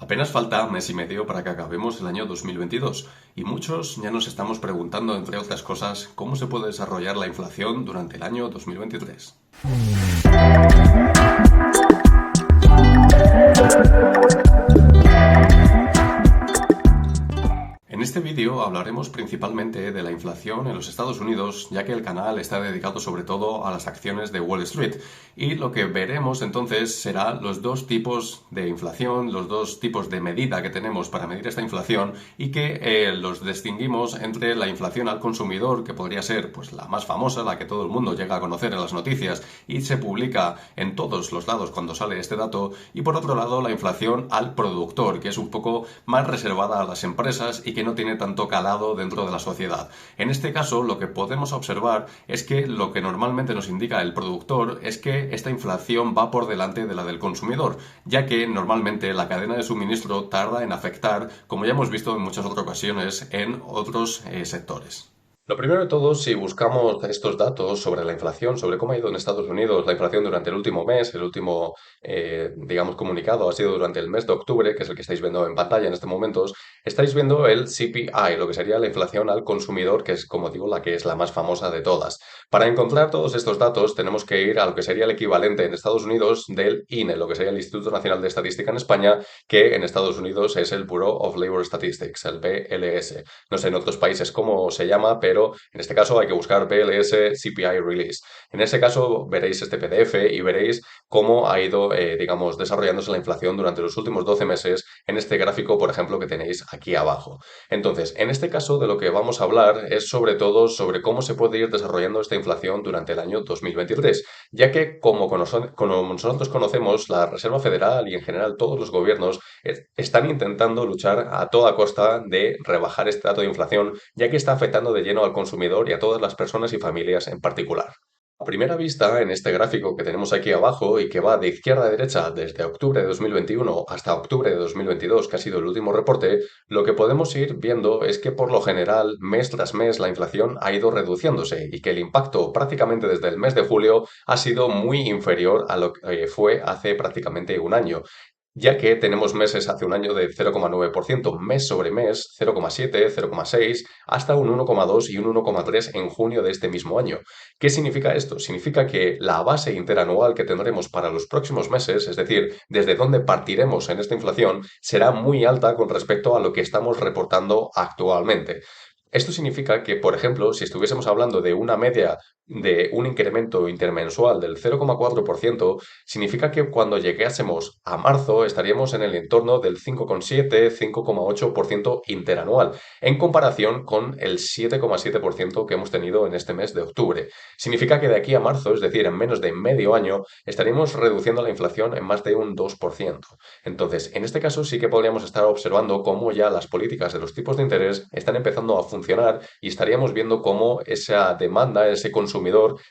Apenas falta mes y medio para que acabemos el año 2022 y muchos ya nos estamos preguntando, entre otras cosas, cómo se puede desarrollar la inflación durante el año 2023. En este vídeo hablaremos principalmente de la inflación en los Estados Unidos, ya que el canal está dedicado sobre todo a las acciones de Wall Street. Y lo que veremos entonces será los dos tipos de inflación, los dos tipos de medida que tenemos para medir esta inflación y que los distinguimos entre la inflación al consumidor, que podría ser pues la más famosa, la que todo el mundo llega a conocer en las noticias y se publica en todos los lados cuando sale este dato, y por otro lado la inflación al productor, que es un poco más reservada a las empresas y que no tiene tanto calado dentro de la sociedad. En este caso, lo que podemos observar es que lo que normalmente nos indica el productor es que esta inflación va por delante de la del consumidor, ya que normalmente la cadena de suministro tarda en afectar, como ya hemos visto en muchas otras ocasiones, en otros sectores. Lo primero de todo, si buscamos estos datos sobre la inflación, sobre cómo ha ido en Estados Unidos la inflación durante el último mes, el último, digamos, comunicado ha sido durante el mes de octubre, que es el que estáis viendo en pantalla en estos momentos, estáis viendo el CPI, lo que sería la inflación al consumidor, que es, como digo, la que es la más famosa de todas. Para encontrar todos estos datos tenemos que ir a lo que sería el equivalente en Estados Unidos del INE, lo que sería el Instituto Nacional de Estadística en España, que en Estados Unidos es el Bureau of Labor Statistics, el BLS. No sé en otros países cómo se llama, pero en este caso hay que buscar BLS CPI Release. En ese caso veréis este PDF y veréis cómo ha ido, digamos, desarrollándose la inflación durante los últimos 12 meses en este gráfico, por ejemplo, que tenéis aquí abajo. Entonces, en este caso de lo que vamos a hablar es sobre todo sobre cómo se puede ir desarrollando esta inflación durante el año 2023, ya que como nosotros conocemos, la Reserva Federal y en general todos los gobiernos están intentando luchar a toda costa de rebajar este dato de inflación, ya que está afectando de lleno al consumidor y a todas las personas y familias en particular. A primera vista, en este gráfico que tenemos aquí abajo y que va de izquierda a derecha desde octubre de 2021 hasta octubre de 2022, que ha sido el último reporte, lo que podemos ir viendo es que por lo general, mes tras mes, la inflación ha ido reduciéndose y que el impacto prácticamente desde el mes de julio ha sido muy inferior a lo que fue hace prácticamente un año, ya que tenemos meses hace un año de 0,9%, mes sobre mes 0,7, 0,6, hasta un 1,2 y un 1,3 en junio de este mismo año. ¿Qué significa esto? Significa que la base interanual que tendremos para los próximos meses, es decir, desde donde partiremos en esta inflación, será muy alta con respecto a lo que estamos reportando actualmente. Esto significa que, por ejemplo, si estuviésemos hablando de una media de un incremento intermensual del 0,4%, significa que cuando llegásemos a marzo estaríamos en el entorno del 5,7, 5,8% interanual, en comparación con el 7,7% que hemos tenido en este mes de octubre. Significa que de aquí a marzo, es decir, en menos de medio año, estaríamos reduciendo la inflación en más de un 2%. Entonces, en este caso sí que podríamos estar observando cómo ya las políticas de los tipos de interés están empezando a funcionar y estaríamos viendo cómo esa demanda, ese consumidor,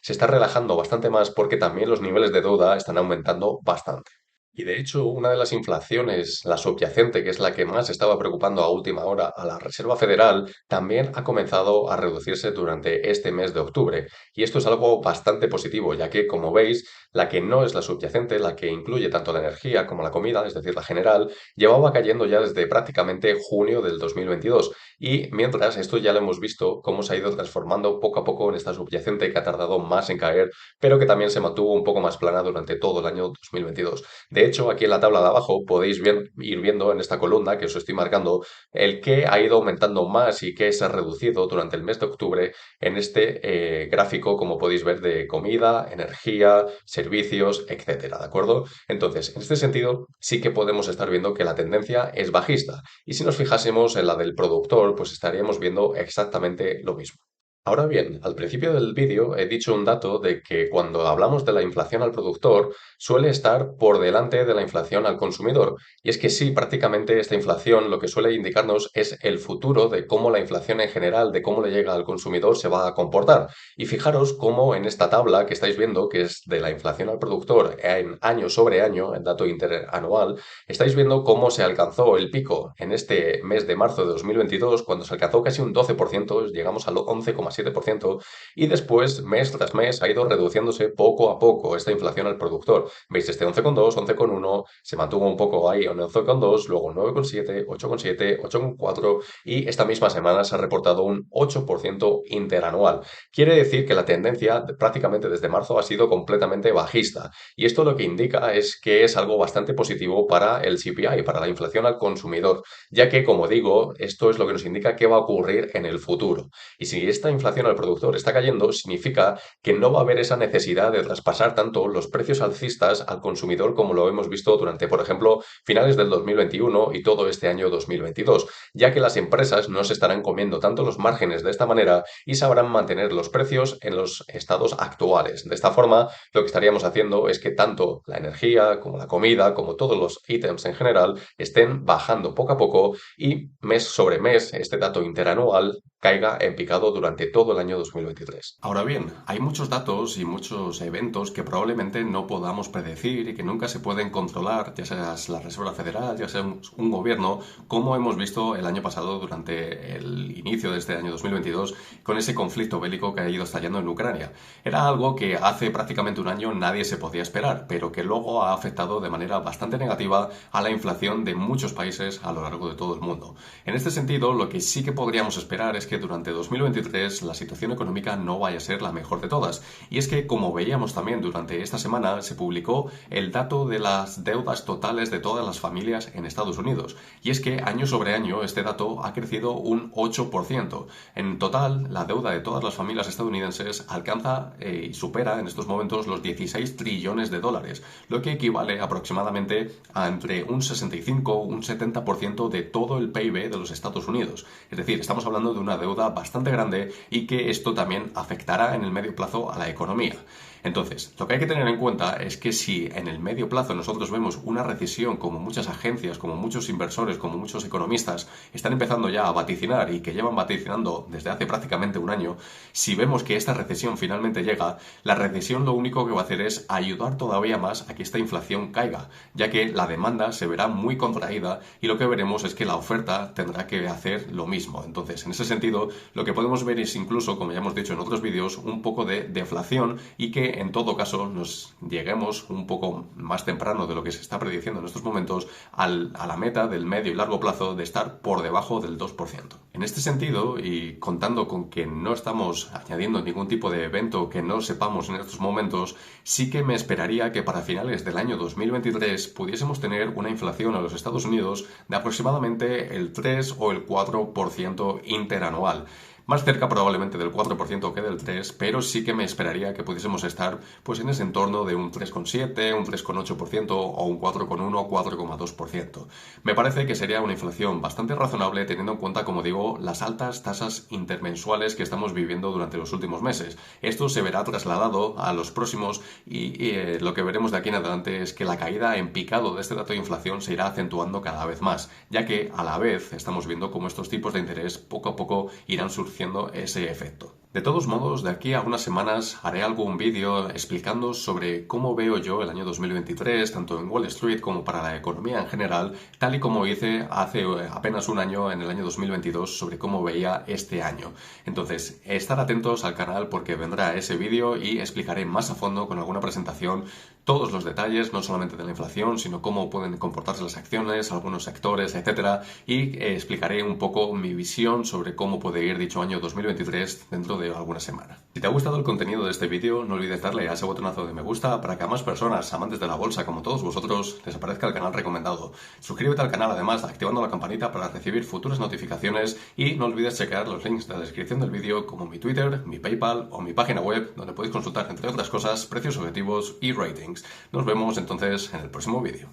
se está relajando bastante más porque también los niveles de deuda están aumentando bastante. Y de hecho, una de las inflaciones, la subyacente, que es la que más estaba preocupando a última hora a la Reserva Federal, también ha comenzado a reducirse durante este mes de octubre. Y esto es algo bastante positivo, ya que, como veis, la que no es la subyacente, la que incluye tanto la energía como la comida, es decir, la general, llevaba cayendo ya desde prácticamente junio del 2022. Y mientras, esto ya lo hemos visto, cómo se ha ido transformando poco a poco en esta subyacente que ha tardado más en caer, pero que también se mantuvo un poco más plana durante todo el año 2022. De hecho, aquí en la tabla de abajo podéis ir viendo en esta columna que os estoy marcando el que ha ido aumentando más y que se ha reducido durante el mes de octubre en este gráfico, como podéis ver, de comida, energía, servicios, etcétera, ¿de acuerdo? Entonces, en este sentido, sí que podemos estar viendo que la tendencia es bajista. Y si nos fijásemos en la del productor, pues estaríamos viendo exactamente lo mismo. Ahora bien, al principio del vídeo he dicho un dato de que cuando hablamos de la inflación al productor suele estar por delante de la inflación al consumidor. Y es que sí, prácticamente esta inflación lo que suele indicarnos es el futuro de cómo la inflación en general, de cómo le llega al consumidor, se va a comportar. Y fijaros cómo en esta tabla que estáis viendo, que es de la inflación al productor en año sobre año, en dato interanual, estáis viendo cómo se alcanzó el pico en este mes de marzo de 2022, cuando se alcanzó casi un 12%, llegamos al 11,7%. 0,7% y después, mes tras mes, ha ido reduciéndose poco a poco esta inflación al productor. ¿Veis? Este 11,2, 11,1, se mantuvo un poco ahí en 11,2, luego 9,7, 8,7, 8,4 y esta misma semana se ha reportado un 8% interanual. Quiere decir que la tendencia prácticamente desde marzo ha sido completamente bajista y esto lo que indica es que es algo bastante positivo para el CPI, para la inflación al consumidor, ya que, como digo, esto es lo que nos indica qué va a ocurrir en el futuro. Y si esta inflación al productor está cayendo, significa que no va a haber esa necesidad de traspasar tanto los precios alcistas al consumidor como lo hemos visto durante, por ejemplo, finales del 2021 y todo este año 2022, ya que las empresas no se estarán comiendo tanto los márgenes de esta manera y sabrán mantener los precios en los estados actuales. De esta forma, lo que estaríamos haciendo es que tanto la energía como la comida, como todos los ítems en general, estén bajando poco a poco y mes sobre mes este dato interanual caiga en picado durante todo el año 2023. Ahora bien, hay muchos datos y muchos eventos que probablemente no podamos predecir y que nunca se pueden controlar, ya sea la Reserva Federal, ya sea un gobierno, como hemos visto el año pasado durante el inicio de este año 2022 con ese conflicto bélico que ha ido estallando en Ucrania. Era algo que hace prácticamente un año nadie se podía esperar, pero que luego ha afectado de manera bastante negativa a la inflación de muchos países a lo largo de todo el mundo. En este sentido, lo que sí que podríamos esperar es que durante 2023 la situación económica no vaya a ser la mejor de todas. Y es que, como veíamos también durante esta semana, se publicó el dato de las deudas totales de todas las familias en Estados Unidos. Y es que año sobre año este dato ha crecido un 8%. En total, la deuda de todas las familias estadounidenses alcanza y supera en estos momentos los 16 trillones de dólares, lo que equivale aproximadamente a entre un 65 o un 70% de todo el PIB de los Estados Unidos. Es decir, estamos hablando de una deuda bastante grande y que esto también afectará en el medio plazo a la economía. Entonces, lo que hay que tener en cuenta es que si en el medio plazo nosotros vemos una recesión, como muchas agencias, como muchos inversores, como muchos economistas están empezando ya a vaticinar y que llevan vaticinando desde hace prácticamente un año, si vemos que esta recesión finalmente llega, la recesión lo único que va a hacer es ayudar todavía más a que esta inflación caiga, ya que la demanda se verá muy contraída y lo que veremos es que la oferta tendrá que hacer lo mismo. Entonces, en ese sentido, lo que podemos ver es incluso, como ya hemos dicho en otros vídeos, un poco de deflación y que en todo caso nos lleguemos un poco más temprano de lo que se está prediciendo en estos momentos a la meta del medio y largo plazo de estar por debajo del 2%. En este sentido, y contando con que no estamos añadiendo ningún tipo de evento que no sepamos en estos momentos, sí que me esperaría que para finales del año 2023 pudiésemos tener una inflación a los Estados Unidos de aproximadamente el 3 o el 4% interanual. Más cerca probablemente del 4% que del 3%, pero sí que me esperaría que pudiésemos estar pues en ese entorno de un 3,7%, un 3,8% o un 4,1%, 4,2%. Me parece que sería una inflación bastante razonable teniendo en cuenta, como digo, las altas tasas intermensuales que estamos viviendo durante los últimos meses. Esto se verá trasladado a los próximos y lo que veremos de aquí en adelante es que la caída en picado de este dato de inflación se irá acentuando cada vez más, ya que a la vez estamos viendo cómo estos tipos de interés poco a poco irán surgiendo ese efecto. De todos modos, de aquí a unas semanas haré algún vídeo explicando sobre cómo veo yo el año 2023, tanto en Wall Street como para la economía en general, tal y como hice hace apenas un año, en el año 2022, sobre cómo veía este año. Entonces, estar atentos al canal porque vendrá ese vídeo y explicaré más a fondo con alguna presentación todos los detalles, no solamente de la inflación, sino cómo pueden comportarse las acciones, algunos sectores, etcétera, y explicaré un poco mi visión sobre cómo puede ir dicho año 2023 dentro de algunas semanas. Si te ha gustado el contenido de este vídeo, no olvides darle a ese botonazo de me gusta para que a más personas amantes de la bolsa como todos vosotros les aparezca el canal recomendado. Suscríbete al canal además activando la campanita para recibir futuras notificaciones y no olvides checar los links de la descripción del vídeo como mi Twitter, mi PayPal o mi página web donde podéis consultar entre otras cosas precios objetivos y ratings. Nos vemos entonces en el próximo vídeo.